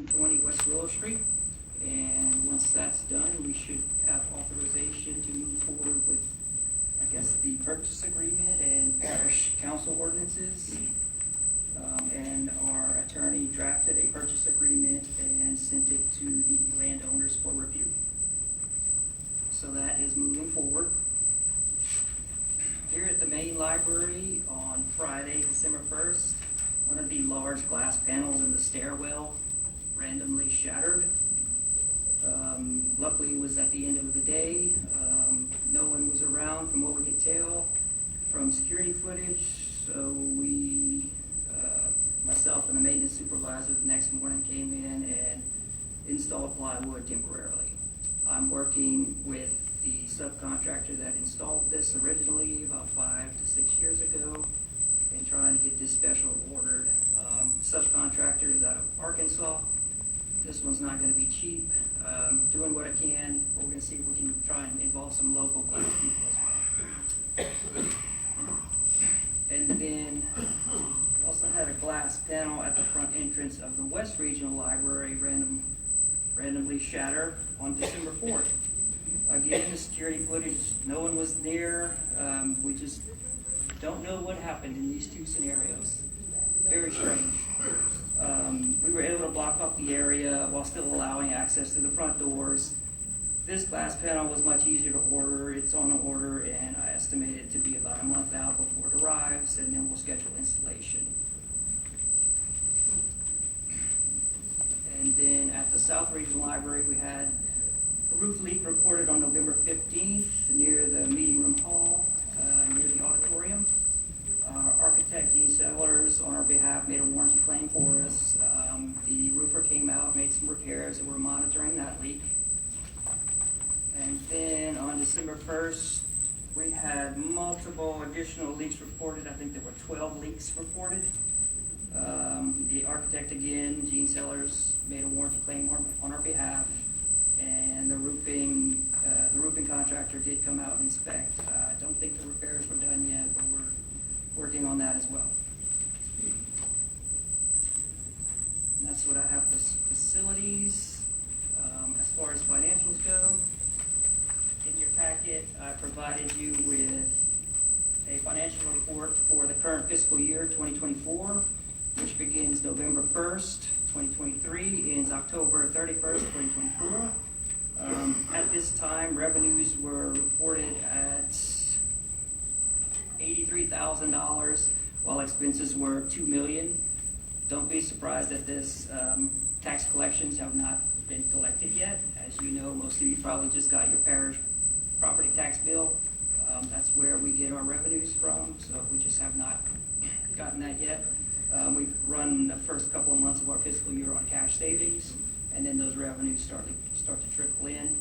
220 West Willow Street. And once that's done, we should have authorization to move forward with, I guess, the purchase agreement and parish council ordinances. And our attorney drafted a purchase agreement and sent it to the landowners for review. So that is moving forward. Here at the main library on Friday, December 1st, one of the large glass panels in the stairwell randomly shattered. Luckily it was at the end of the day. No one was around from what we could tell from security footage, so we, myself and the maintenance supervisor the next morning came in and installed plywood temporarily. I'm working with the subcontractor that installed this originally about 5 to 6 years ago and trying to get this special ordered. Subcontractor is out of Arkansas. This one's not going to be cheap. Doing what I can. We're going to see if we can try and involve some local glass people as well. And then we also had a glass panel at the front entrance of the West Regional Library randomly shattered on December 4th. Again, the security footage, no one was near. We just don't know what happened in these two scenarios. Very strange. We were able to block off the area while still allowing access to the front doors. This glass panel was much easier to order. It's on order, and I estimate it to be about a month out before it arrives, and then we'll schedule installation. And then at the South Regional Library, we had a roof leak reported on November 15th near the meeting room hall, near the auditorium. Our architect, Gene Sellers, on our behalf, made a warranty claim for us. The roofer came out, made some repairs, and we're monitoring that leak. And then on December 1st, we had multiple additional leaks reported. I think there were 12 leaks reported. The architect, again, Gene Sellers, made a warranty claim on our behalf, and the roofing contractor did come out and inspect. I don't think the repairs were done yet, but we're working on that as well. And that's what I have for facilities. As far as financials go, in your packet, I provided you with a financial report for the current fiscal year 2024, which begins November 1st, 2023, ends October 31st, 2024. At this time, revenues were reported at $83,000, while expenses were $2 million. Don't be surprised that this tax collections have not been collected yet. As you know, most of you probably just got your parish property tax bill. That's where we get our revenues from, so we just have not gotten that yet. We've run the first couple of months of our fiscal year on cash savings, and then those revenues start to trickle in.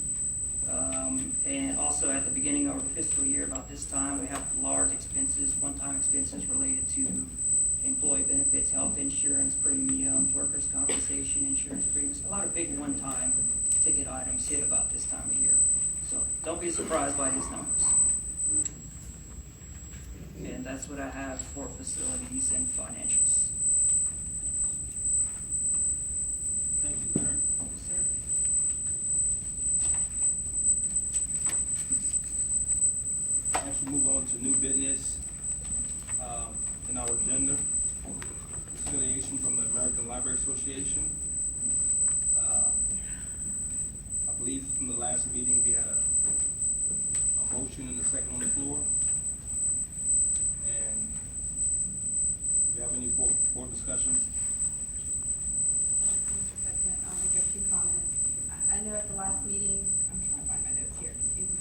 And also at the beginning of our fiscal year, about this time, we have large expenses, one-time expenses related to employee benefits, health insurance premiums, workers' compensation insurance premiums. A lot of big one-time ticket items hit about this time of year. So don't be surprised by these numbers. And that's what I have for facilities and financials. Thank you, Kurt. Yes, sir. Next, we move on to new business in our agenda. Disaffiliation from the American Library Association. I believe from the last meeting we had a motion and a second on the floor. And do you have any board discussions? Mr. President, I'll make a few comments. I know at the last meeting, I'm trying to find my notes here, excuse me.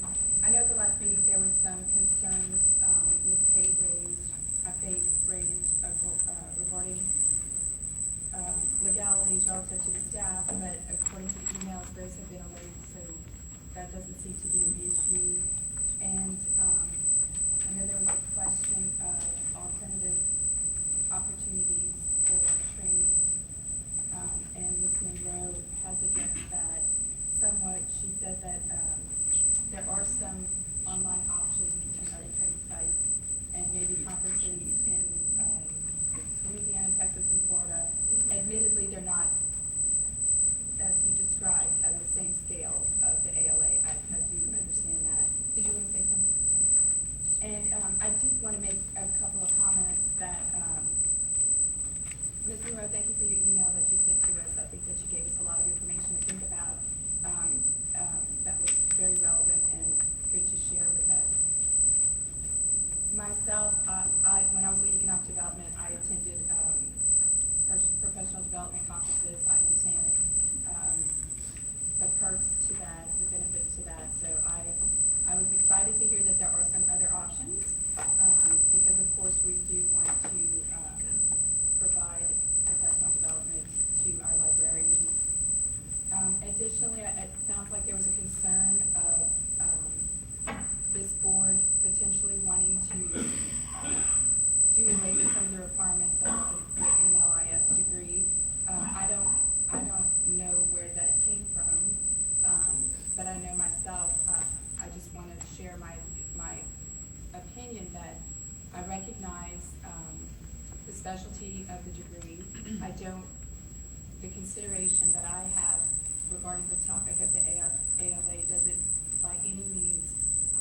I know at the last meeting there was some concerns Ms. Faith raised regarding legalities relative to the staff, but according to the emails, those have been allayed, so that doesn't seem to be an issue. And I know there was a question of alternative opportunities for training, and Ms. Monroe has addressed that somewhat I know myself, I just want to share my opinion that I recognize the specialty of the degree. I don't, the consideration that I have regarding this topic of the ALA doesn't by any means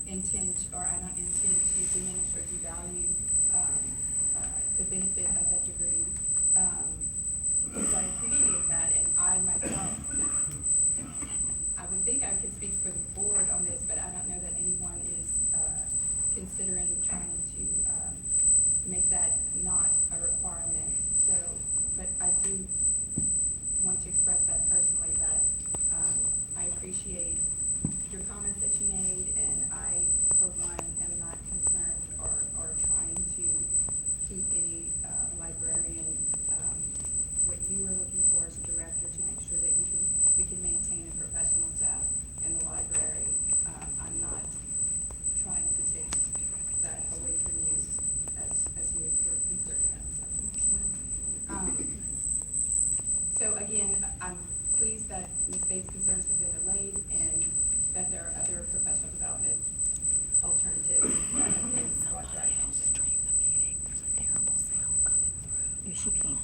intend, or I don't intend to diminish or devalue the benefit of that degree. So I appreciate that, and I myself, I would think I could speak for the board on this, but I don't know that anyone is considering trying to make that not a requirement. So, but I do want to express that personally, that I appreciate your comments that you made, and I, for one, am not concerned or trying to keep any librarian, what you were looking for as a director to make sure that we can maintain a professional staff in the library. I'm not trying to take that away from you as you were concerned about. So again, I'm pleased that Ms. Bates' concerns have been allayed and that there are other professional development alternatives that have been brought to our attention. Stream the meeting. There's a terrible sound coming through. She can't